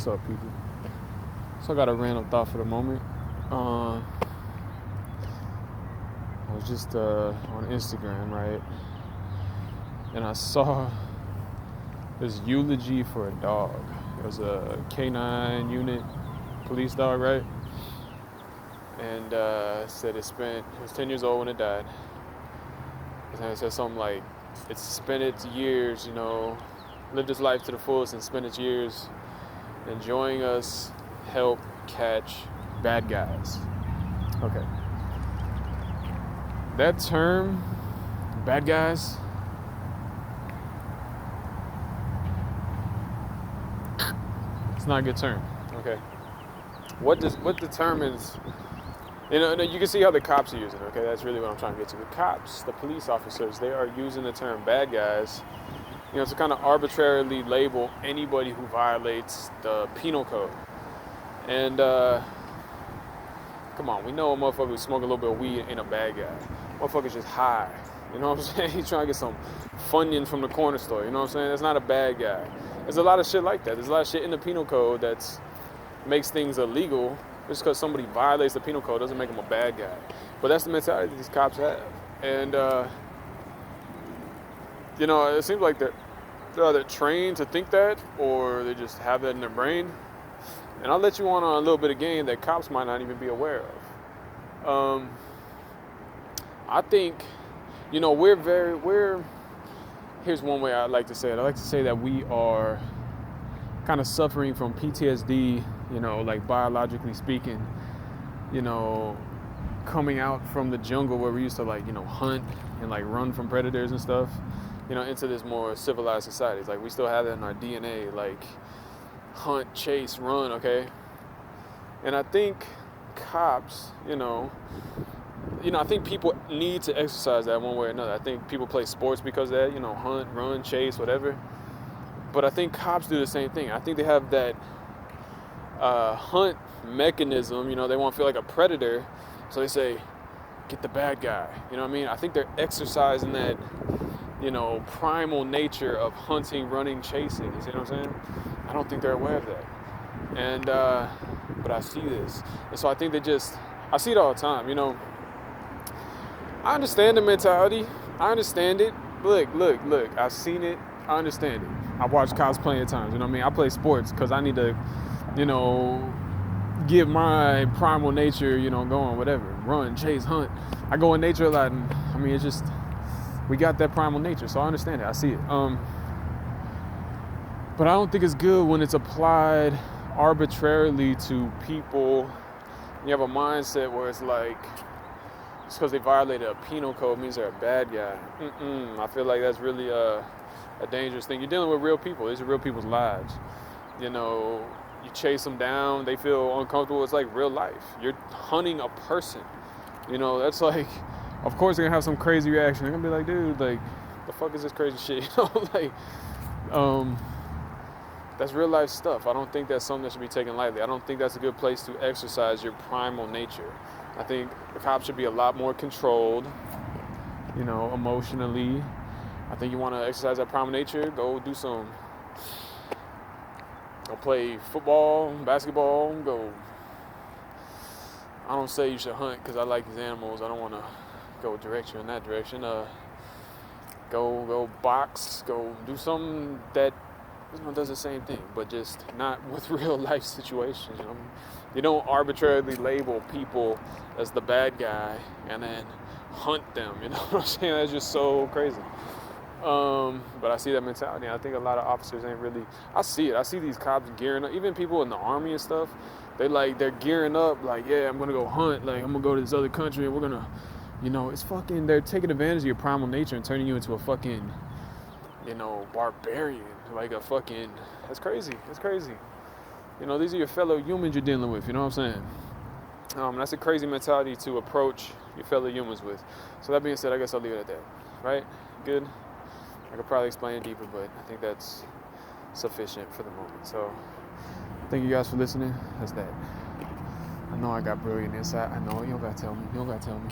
What's up, people? So I got a random thought for the moment. I was just on Instagram, right? And I saw this eulogy for a dog. It was a K9 unit police dog, right? And said it was 10 years old when it died. And it said something like, it's spent its years, lived its life to the fullest and spent its years enjoying us help catch bad guys. Okay. That term, bad guys, it's not a good term. Okay. What determines, you can see how the cops are using it, okay? That's really what I'm trying to get to. The cops, the police officers, they are using the term bad guys, to kind of arbitrarily label anybody who violates the penal code. And, come on, we know a motherfucker who smoke a little bit of weed ain't a bad guy. Motherfucker's just high. You know what I'm saying? He's trying to get some Funyuns from the corner store. You know what I'm saying? That's not a bad guy. There's a lot of shit like that. There's a lot of shit in the penal code that makes things illegal. Just because somebody violates the penal code doesn't make them a bad guy. But that's the mentality that these cops have. And, it seems like they're either trained to think that or they just have that in their brain. And I'll let you on a little bit of game that cops might not even be aware of. I think, here's one way I like to say it. I like to say that we are kind of suffering from PTSD, like biologically speaking, coming out from the jungle where we used to hunt and run from predators and stuff, into this more civilized society. It's like we still have that in our DNA, hunt, chase, run, okay? And I think cops, I think people need to exercise that one way or another. I think people play sports because of that, hunt, run, chase, whatever. But I think cops do the same thing. I think they have that hunt mechanism, they want to feel like a predator. So they say, get the bad guy. You know what I mean? I think they're exercising that, primal nature of hunting, running, chasing. You see what I'm saying? I don't think they're aware of that. And, but I see this. And so I think I see it all the time, I understand the mentality. I understand it. Look, I've seen it. I understand it. I've watched cops plenty of times, I play sports because I need to, get my primal nature, going, whatever. Run, chase, hunt. I go in nature a lot, and it's just, we got that primal nature, so I understand it. I see it. But I don't think it's good when it's applied arbitrarily to people. You have a mindset where it's like, just because they violated a penal code means they're a bad guy. I feel like that's really a dangerous thing. You're dealing with real people. These are real people's lives. You chase them down, they feel uncomfortable. It's like real life. You're hunting a person. That's like, of course they're gonna have some crazy reaction. They're gonna be like, dude, the fuck is this crazy shit? That's real life stuff. I don't think that's something that should be taken lightly. I don't think that's a good place to exercise your primal nature. I think the cops should be a lot more controlled, emotionally. I think you want to exercise that primal nature, go play football, basketball, I don't say you should hunt because I like these animals. I don't want to go direct you in that direction. Go box, go do something that does the same thing, but just not with real life situations. You don't arbitrarily label people as the bad guy and then hunt them. You know what I'm saying? That's just so crazy. But I see that mentality. I think a lot of officers ain't really. I see it. I see these cops gearing up. Even people in the army and stuff. They're gearing up. Yeah, I'm gonna go hunt. I'm gonna go to this other country and we're gonna, it's fucking. They're taking advantage of your primal nature and turning you into a fucking, barbarian. That's crazy. That's crazy. These are your fellow humans you're dealing with. You know what I'm saying? That's a crazy mentality to approach your fellow humans with. So that being said, I guess I'll leave it at that. Right? Good. I could probably explain it deeper, but I think that's sufficient for the moment. So thank you guys for listening. That's that. I know I got brilliant insight. I know. You don't gotta tell me.